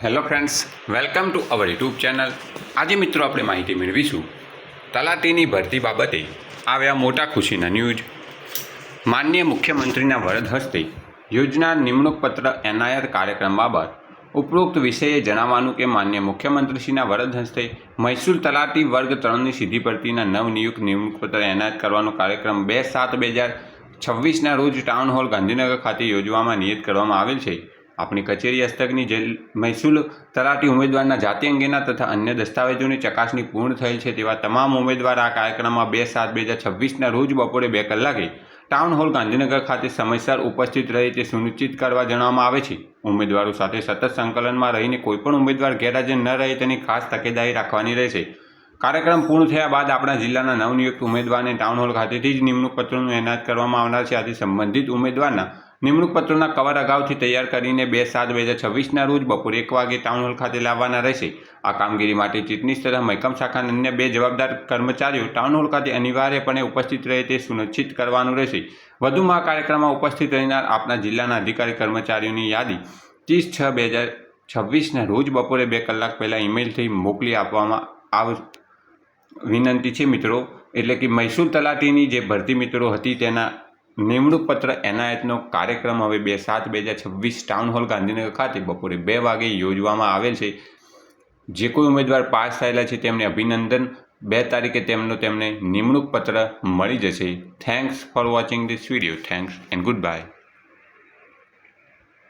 Hello friends, welcome to our YouTube channel. આજે મિત્રો આપણે માહિતી મેળવીશું તલાટીની ભરતી બાબતે આવ્યા મોટા ખુશીના ન્યૂઝ. માનનીય મુખ્યમંત્રીના વરદ હસ્તે યોજના નિમણૂક પત્ર એનાયત કાર્યક્રમ બાબત ઉપરોક્ત વિષયે જણાવવાનું કે માનનીય મુખ્યમંત્રીશ્રીના વરદ હસ્તે મહેસૂલ તલાટી વર્ગ 3ની સીધી ભરતીના નવનિયુક્ત નિમણૂક પત્ર એનાયત કરવાનો કાર્યક્રમ 2/7/2026ના રોજ ટાઉન હોલ ગાંધીનગર ખાતે યોજવામાં નિયત કરવામાં આવેલ છે. આપણી કચેરી હસ્તકની જે મહેસૂલ તલાટી ઉમેદવારના જાતિ અંગેના તથા અન્ય દસ્તાવેજોની ચકાસણી પૂર્ણ થયેલ છે તેવા તમામ ઉમેદવાર આ કાર્યક્રમમાં 2/7/2026ના રોજ બપોરે 2 કલાકે ટાઉન હોલ ગાંધીનગર ખાતે સમયસર ઉપસ્થિત રહે તે સુનિશ્ચિત કરવા જણાવવામાં આવે છે. ઉમેદવારો સાથે સતત સંકલનમાં રહીને કોઈપણ ઉમેદવાર ગેરહાજર ન રહે તેની ખાસ તકેદારી રાખવાની રહેશે. કાર્યક્રમ પૂર્ણ થયા બાદ આપણા જિલ્લાના નવનિયુક્ત ઉમેદવારને ટાઉન હોલ ખાતેથી જ નિમણૂક પત્રનું એનાયત કરવામાં આવનાર છે. આથી સંબંધિત ઉમેદવારના નિમણૂક પત્રોના કવર અગાઉથી તૈયાર કરીને 2/7/2026ના રોજ બપોરે 1 વાગે ટાઉન હોલ ખાતે લાવવાના રહેશે. આ કામગીરી માટે ચીટનીસ તથા મહેકમ શાખાના અન્ય 2 જવાબદાર કર્મચારીઓ ટાઉન હોલ ખાતે અનિવાર્યપણે ઉપસ્થિત રહે તે સુનિશ્ચિત કરવાનું રહેશે. વધુમાં આ કાર્યક્રમમાં ઉપસ્થિત રહેનાર આપના જિલ્લાના અધિકારી કર્મચારીઓની યાદી 30/6/2026ના રોજ બપોરે 2 કલાક પહેલાં ઈમેલથી મોકલી આપવામાં વિનંતી છે મિત્રો. એટલે કે મહેસૂલ તલાટીની જે ભરતી મિત્રો હતી તેના નિમણૂક પત્ર એનાયતનો કાર્યક્રમ હવે 2/7/2026 ટાઉન હોલ ગાંધીનગર ખાતે બપોરે 2 વાગે યોજવામાં આવેલ છે. જે કોઈ ઉમેદવાર પાસ થયેલા છે તેમને અભિનંદન. 2 તારીખે તેમને નિમણૂક પત્ર મળી જશે. Thanks for watching this video. Thanks and good bye.